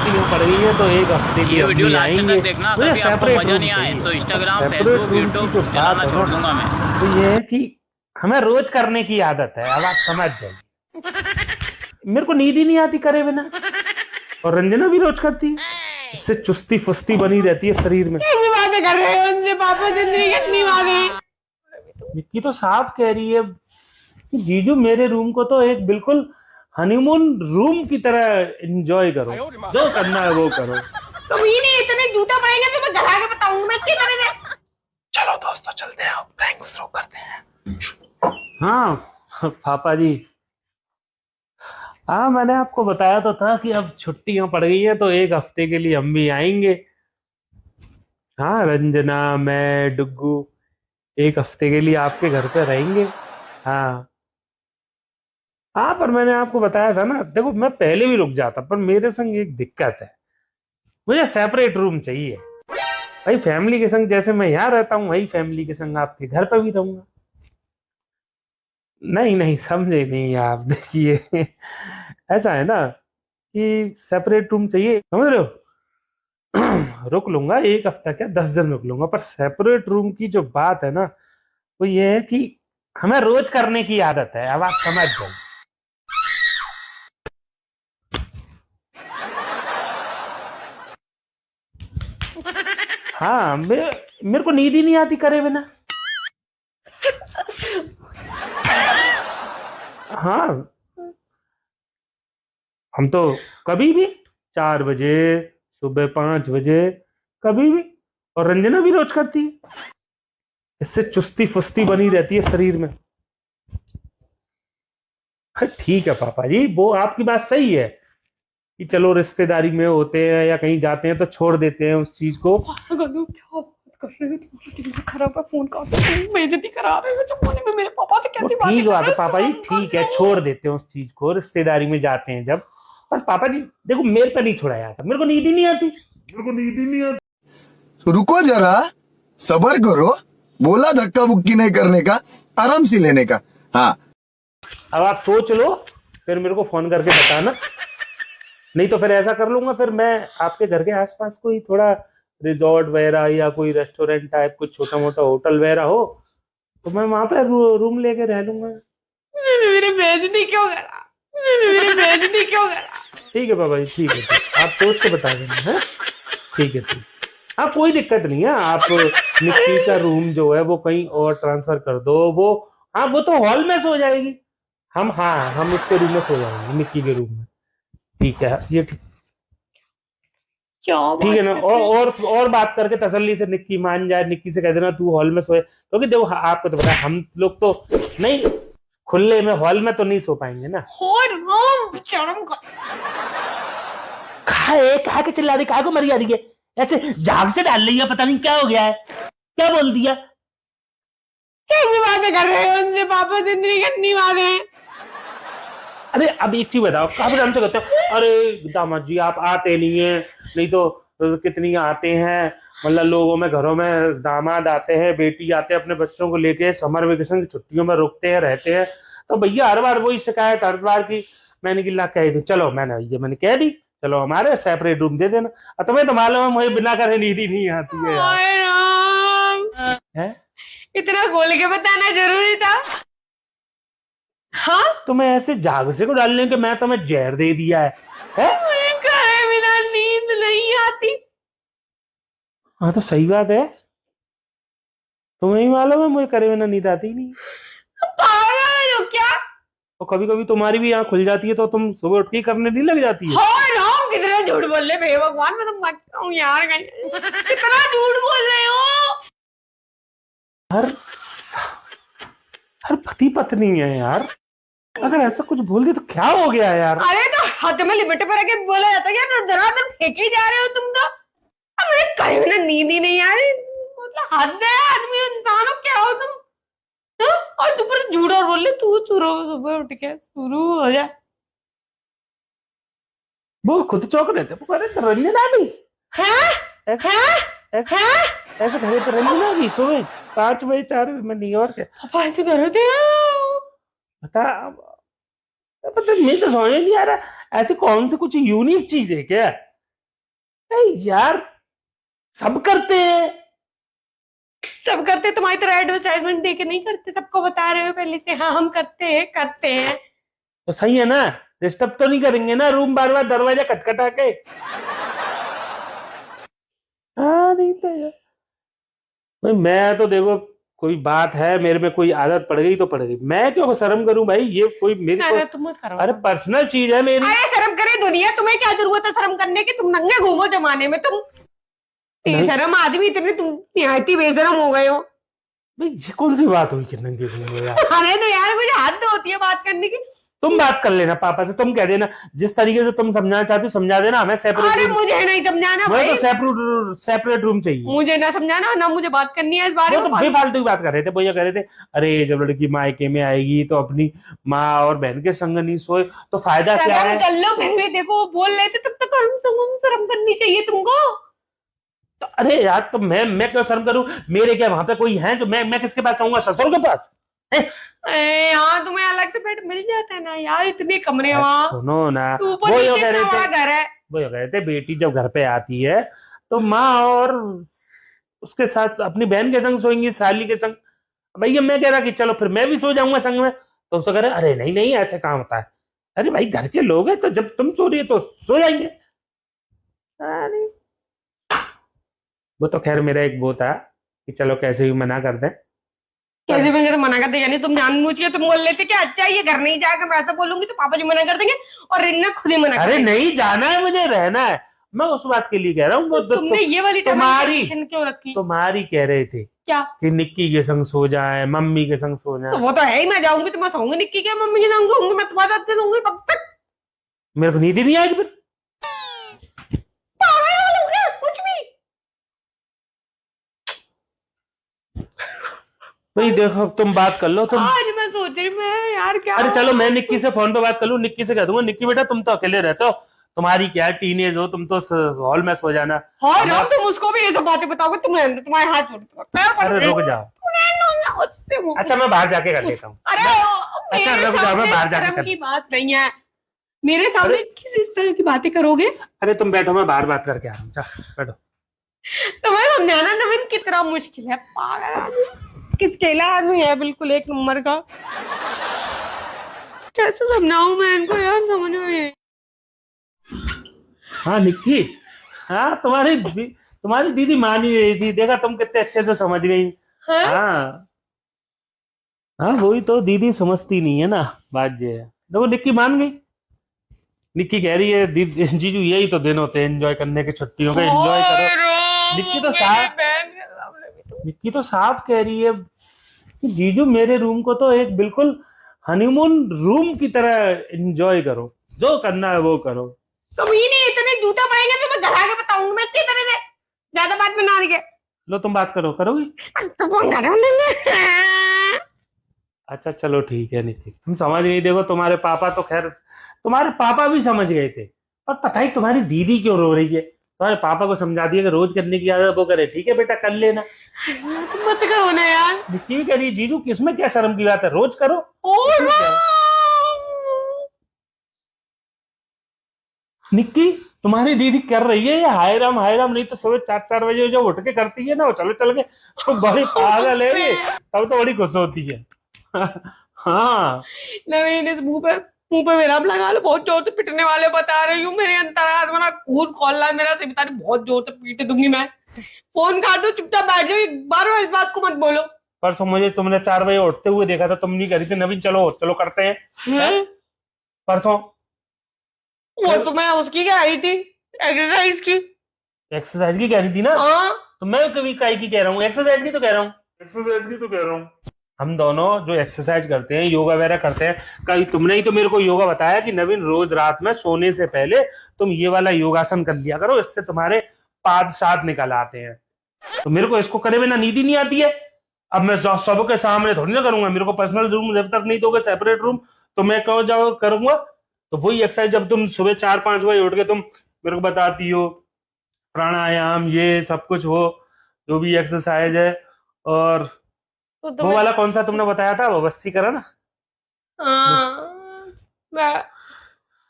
छुट्टियां पड़ गई है तो एक हफ्ते की ये वीडियो अम्मी लास्ट आएंगे। तक देखना, मुझे कभी आपको सेपरेट मजा रूम नहीं आए चाहिए। तो इंस्टाग्राम सेपरेट फेसबुक रूम की यूट्यूब जो बात चलाना है छोड़ ना, दूंगा मैं। तो ये है कि हमें रोज करने की आदत है, अब आप समझ जाइए। मेरे को नींद ही नहीं आती करे बिना, और रंजना भी रोज करती है। इससे चुस्ती फुस्ती बनी रहती है शरीर में। कैसी बातें कर रहे हो उनसे? पापा जिंदगी कितनी मांगे। निक्की तो साफ कह रही है कि जीजू मेरे रूम को तो एक बिल्कुल हनीमून रूम की तरह एंजॉय करो, जो करना है वो करो। तुम ही नहीं इतने जूते पड़ेंगे तो मैं गला के बताऊंगा मैं किस तरह से। चलो दोस्तों चलते हैं, प्रैंक शुरू करते हैं। हाँ पापा जी, हाँ मैंने आपको बताया तो था कि अब छुट्टियां पड़ गई है तो एक हफ्ते के लिए हम भी आएंगे। हाँ रंजना, मैं, डुग्गू एक हफ्ते के लिए आपके घर पे रहेंगे। हाँ हाँ, पर मैंने आपको बताया था ना, देखो मैं पहले भी रुक जाता पर मेरे संग एक दिक्कत है, मुझे सेपरेट रूम चाहिए। भाई फैमिली के संग जैसे मैं यहाँ रहता हूँ वही फैमिली के संग आपके घर पर भी रहूंगा। नहीं नहीं समझे नहीं आप, देखिए ऐसा है ना कि सेपरेट रूम चाहिए, समझ रहे हो। रुक लूंगा एक हफ्ता क्या 10 दिन रुक लूंगा, पर सेपरेट रूम की जो बात है ना वो ये है कि हमें रोज करने की आदत है, अब आप समझ जाओ। हाँ मेरे को नींद ही नहीं आती करे बिना। हाँ हम तो कभी भी 4 बजे, सुबह 5 बजे, कभी भी। और रंजना भी रोज करती है, इससे चुस्ती फुस्ती बनी रहती है शरीर में। ठीक है पापा जी, वो आपकी बात सही है कि चलो रिश्तेदारी में होते हैं या कहीं जाते हैं तो छोड़ देते हैं उस चीज को। गलू क्या बात कर रहे हो? तुम्हारा दिमाग खराब है। फोन काट दो, तुम बेइज्जती करा रहे हो। चुप होने में मेरे पापा से वो कैसी बातें ठीक कर बात रहे है हो? पापा जी, शर्म ठीक है करो। छोड़ देते हैं उस चीज को, रिश्तेदारी में जाते हैं जब। पर पापा जी देखो मेरे पे नहीं छोड़ा जाता, मेरे को नींद ही नहीं आती। तो रुको जरा, सबर करो। बोला धक्का बुक्की नहीं करने का, आराम से लेने का। हाँ अब आप सोच लो, फिर मेरे को फोन करके बताना, नहीं तो फिर ऐसा कर लूंगा, फिर मैं आपके घर के आसपास कोई थोड़ा रिजॉर्ट वगैरह या कोई रेस्टोरेंट टाइप कुछ छोटा मोटा होटल वगैरह हो तो मैं वहां पे रूम लेके रह लूंगा। मेरी बेइज्जती क्यों करा? मेरी बेइज्जती क्यों करा? ठीक है बाबा जी, ठीक है, ठीक। आप सोच के बता देना है। ठीक है, ठीक। हाँ कोई दिक्कत नहीं है, आप निक्की का रूम जो है वो कहीं और ट्रांसफर कर दो। वो हाँ वो तो हॉल में सो जाएगी, हम उसके रूम में सो जाएंगे, निक्की के रूम में। ठीक है ये ठीक, क्या ठीक है ना। बात कर रहे हो? और बात करके तसल्ली से निक्की मान जाए, निक्की से कह देना तू हॉल में सोए, क्योंकि देखो आपको तो पता है हम लोग तो नहीं खुले में हॉल में तो नहीं सो पाएंगे ना। और राम शर्म कर। कहा के चिल्ला रही, कहा को मरी जा रही है, ऐसे झाग से डाल रही है, पता नहीं क्या हो गया है, क्या बोल दिया। कैसी बातें कर रहे हो उनसे? पापा जिंदगी कितनी मांगे। अरे अब एक चीज बताओ, काफी टाइम से कहते हो अरे दामाद जी आप आते नहीं है, नहीं तो कितनी आते हैं, मतलब लोगों में घरों में दामाद आते हैं, बेटी आते हैं अपने बच्चों को लेके, समर वेकेशन की छुट्टियों में रुकते हैं रहते हैं। तो भैया हर बार वही शिकायत, हर बार की मैंने कि ला कह दी, चलो मैंने कह दी, चलो हमारे सेपरेट रूम दे देना। और तुम्हें तो मालूम है मुझे बिना करे नींद ही नहीं आती है यार। हाय राम, है इतना खोल के बताना जरूरी था? हाँ तुम्हें ऐसे झाग से को डालने के मैं तुम्हें जहर दे दिया है? मुझे खाए बिना नींद नहीं आती। हाँ तो सही बात है, तुम्हें ही मालूम है मुझे करे बिना नींद आती नहीं। पागल हो क्या? और कभी कभी तुम्हारी भी आंख खुल जाती है तो तुम सुबह उठ के करने नहीं लग जाती है। हाय राम, कितना झूठ बोल रहे भे भगवान, मैं तो मर हूँ यार। कितना झूठ बोल रहे हो? हर हर पति पत्नी है यार, अगर ऐसा कुछ बोल दिया तो क्या हो गया यार। अरे तो हाथ में लिमिट पर रखे बोला जाता है, तो धनाधन फेंके जा रहे हो तुम तो। अब मुझे कहीं बिना नींद ही नहीं आ रही, मतलब हद है। आदमी इंसान हो क्या हो तुम? हाँ? और तू पर झूठ और बोल रहे तू सुबह उठ के शुरू हो जाए। वो खुद चौंक रहे थे, वो कह रहे थे रंजना भी हैं? हैं? हैं? ऐसे कह रहे थे रंजना भी सुबह 5 बजे 4 बजे में न्यूयॉर्क है। पापा ऐसे कर रहे थे? पता पता नहीं तो समझ नहीं आ रहा, ऐसी कौन सी कुछ यूनिक चीज है क्या यार सब करते हैं। सब करते, तुम्हारी तरह एडवर्टाइजमेंट दे के नहीं करते, सबको बता रहे हो पहले से, हाँ हम करते हैं करते हैं। तो सही है ना, डिस्टर्ब तो नहीं करेंगे ना रूम बार बार दरवाजा खटखटा के। हाँ नहीं तो यार भाई, मैं तो देखो कोई बात है मेरे में, कोई आदत पड़ गई तो पड़ गई, मैं क्यों शर्म करूं भाई, ये कोई मेरी अरे तुम मत करो। अरे पर्सनल चीज है मेरी। अरे शर्म करे दुनिया, तुम्हें क्या जरूरत है शर्म करने की, तुम नंगे घूमो जमाने में, तुम बेशरम आदमी, इतने तुम निहायती बेशरम हो गए हो। भाई ये कौन सी बात हुई कि नंगे घूमो यार। अरे तो यार मुझे हद होती है बात करने की। तुम बात कर लेना पापा से, तुम कह देना जिस तरीके से तुम समझाना चाहते हो समझा देना, हमें सेपरेट अरे मुझे नहीं समझाना मुझे भाई, तो सेपरेट रूम चाहिए। मुझे ना समझाना, ना मुझे बात करनी है इस बारे वो में। तो बेफालतू की बात कर रहे थे, वो ये कह रहे थे अरे जब लड़की मायके में आएगी तो अपनी माँ और बहन के संग नहीं सोए तो फायदा क्या शर्म है। कर लो, फिर भी देखो वो बोल रहे थे तब तक शर्म करनी चाहिए तुमको। तो अरे यार तो मैं क्यों शर्म करूं, मेरे क्या वहां पे कोई है जो मैं किसके पास आऊंगा, ससुर के पास। यहाँ तुम्हें अलग से बेड मिल जाता है ना यार, इतने कमरे वहाँ, सुनो ना, ऊपर वो यो नीचे कह रहे इतना बड़ा थे घर है। वो यो कह रहे थे बेटी जब घर पे आती है तो माँ और उसके साथ अपनी बहन के संग सोएंगी, साली के संग। भैया मैं कह रहा कि चलो फिर मैं भी सो जाऊंगा संग में, तो उसको कह रहे अरे नहीं नहीं ऐसे काम होता है। अरे भाई घर के लोग हैं तो जब तुम सो रही है तो सो जाएंगे। अरे वो तो खैर मेरा एक वो था कि चलो कैसे भी मना कर दें। कैसे भी मना कर देगा, नहीं तुम जानबूझ के तुम बोल लेते कि अच्छा ये घर नहीं जाएगा, मैं ऐसा बोलूंगी तो पापा जी मना कर देंगे और रिन्ना खुद ही मना कर अरे देगी। नहीं जाना है, मुझे रहना है, मैं उस बात के लिए कह रहा हूँ। वो तुमने ये वाली तुम्हारी टेंशन क्यों रखी? तुम्हारी कह रहे थे क्या? कि निक्की के संग सो जाए, मम्मी के संग सो तो जाए। वो तो है ही, मैं जाऊंगी तो मैं सोऊंगी निक्की क्या मम्मी के संग सोऊंगी, मैं तुम्हारे साथ सोऊंगी कब तक? मेरे को नींद ही नहीं आएगी फिर। पागल हो क्या कुछ भी? भाई देखो तुम बात कर लो तुम। आज मैं सोच रही मैं यार क्या। अरे चलो मैं निक्की से फोन पे बात कर लूं, निक्की से कह दूंगा निक्की बेटा तुम तो अकेले रहते हो, तुम्हारी क्या टीनेज हो, तुम तो हॉल में सो जाना। हाँ ना, तुम उसको भी ये सब बातें बताओगे, तुम रहने दो, तुम्हारे हाथ जोड़ दो, पैर पकड़ अरे लो। रुक जाओ। उससे वो- अच्छा मैं बाहर जाके कर लेता हूँ। अरे अच्छा, मेरे रुक जाओ, मैं सामने बाहर जाके शर्म कर- की बात नहीं है, मेरे सामने किस इस तरह की बातें करोगे? अरे तुम बैठो, मैं बाहर बात करके आ रहा हूँ, चल बैठो। तुम्हें समझाना नवीन कितना मुश्किल है, पागल आदमी, किसकेला आदमी है बिल्कुल एक नंबर का। कैसे समझाऊं मैं इनको यार, समझ में नहीं। हाँ निक्की, हाँ तुम्हारी दीदी मान ही रही थी, देखा तुम कितने अच्छे से समझ गई। हाँ? हाँ हाँ वही तो, दीदी समझती नहीं है ना बात ये है। देखो निक्की मान गई, निक्की कह रही है दीदी जीजू यही तो दिन होते हैं एंजॉय करने के, छुट्टियों का एंजॉय करो। निक्की तो निक्की तो साफ कह रही है कि जीजू मेरे रूम को तो एक बिल्कुल हनीमून रूम की तरह एंजॉय करो, जो करना है वो करो। तुम ही नहीं इतने जूता पाएंगे तो मैं घर आके बताऊंगी मैं अच्छी तरह से, ज्यादा बात में ना रही। लो तुम बात करोगी। तो कौन घर में देंगे? अच्छा चलो ठीक है निक्की, तुम समझ गई। देखो तुम्हारे पापा तो खैर, तुम्हारे पापा भी समझ गए थे, और पता है तुम्हारी दीदी क्यों रो रही है। तुम्हारे पापा को समझा दिया कि रोज करने की आदत वो करे, ठीक है बेटा कर लेना। तुम मत करो ना यार। निक्की भी कह रही जीजू किसमें क्या शर्म की बात है, रोज करो। ओ निक्की तुम्हारी दीदी कर रही है ये हाय राम नहीं तो सुबह 4 बजे जो उठ के करती है ना वो चल के, तो बड़ी पागल है ये, तब तो बड़ी खुश होती है। हाँ नवीन इस मुंह पे मेरा लगा लो, बहुत जोर से पिटने वाले बता रही हूँ, मेरे अंतरात्मा मेरा खून खोल रहा है मेरा, से बता रही बहुत जोर से पीट दूंगी मैं। फोन काट दो, चुपचाप बैठ जाओ, बार बार इस बात को मत बोलो। परसों मुझे तुमने 4 बजे उठते हुए देखा था, तुम नहीं करी थी नवीन चलो चलो करते हैं, हैं? परसों वो तो मैं उसकी कह रही थी, एक्सरसाइज की। एक्सरसाइज की कह रही थी ना। हाँ तो मैं कभी काय की कह रहा हूँ, एक्सरसाइज की तो कह रहा हूँ। हम दोनों जो एक्सरसाइज करते हैं, योगा वगैरह करते हैं, कल तुमने ही तो मेरे को योगा बताया कि नवीन रोज रात में सोने से पहले तुम ये वाला योगासन कर लिया करो, इससे तुम्हारे पाद शाद निकल आते हैं। तो मेरे को इसको करे बिना नींद ही नहीं आती है। अब मैं सबके सामने थोड़ी ना करूंगा, मेरे को पर्सनल रूम जब तक नहीं दोगे सेपरेट रूम, तो मैं कहो जाओ करूंगा। तो वही एक्सरसाइज जब तुम सुबह 4-5 बजे उठ के तुम मेरे को बताती हो, प्राणायाम ये सब कुछ हो, जो भी एक्सरसाइज है, और तो वो वाला कौन सा तुमने बताया था, वो बस्ती करा ना।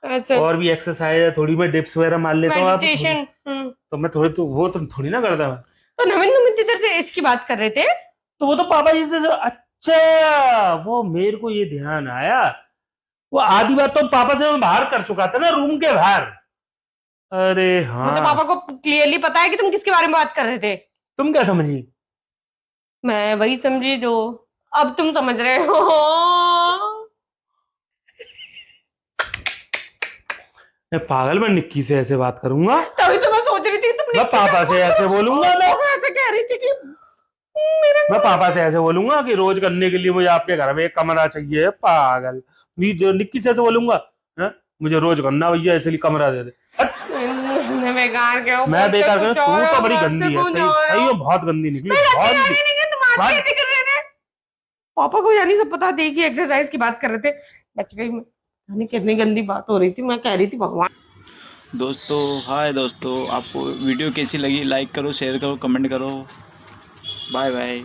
ऐसे और भी एक्सरसाइज है, थोड़ी मैं डिप्स वगैरह मार लेता हूँ। मेडिटेशन तो मैं थोड़ी तो वो तुम थोड़ी ना करता मैं। तो नवीन तुम इतनी देर से इसकी बात कर रहे थे। तो वो तो पापा जी से अच्छा, वो मेरे को ये ध्यान आया, वो आधी बात तो पापा से मैं बाहर कर चुका था ना, रूम के बाहर। अरे मतलब हाँ, पापा को क्लियरली पता है कि तुम किसके बारे में बात कर रहे थे। तुम क्या समझी? मैं वही समझी जो अब तुम समझ रहे हो। मैं पागल, मैं निक्की से ऐसे बात करूंगा? तभी तो मैं सोच रही थी तुम मैं पापा से ऐसे बोलूंगा? मैं ऐसे कह रही थी कि मेरा मैं पापा से ऐसे बोलूंगा कि रोज करने के लिए मुझे आपके घर में एक कमरा चाहिए? पागल, भी जो निक्की से ऐसे बोलूंगा, हैं? मुझे रोज करना भैया, इसलिए कमरा दे दे। हट। मैं बेकार क्या हूँ, मैं बेकार कुछ कर, और तू तो हो, बड़ी मुझसे गंदी है, कुछ सही और सही हो। हो, बहुत गंदी निकली, मैं बहुत गंदी गंदी। नहीं, तुम आज कैसे कर रहे थे। पापा को यानी सब पता थी कि एक्सरसाइज की बात कर रहे थे। बच गई मैं, यानी कितनी गंदी बात हो रही थी। मैं कह रही थी भगवान। दोस्तों हाय दोस्तों, आपको वीडियो कैसी लगी? लाइक करो, शेयर करो, कमेंट करो। Bye bye.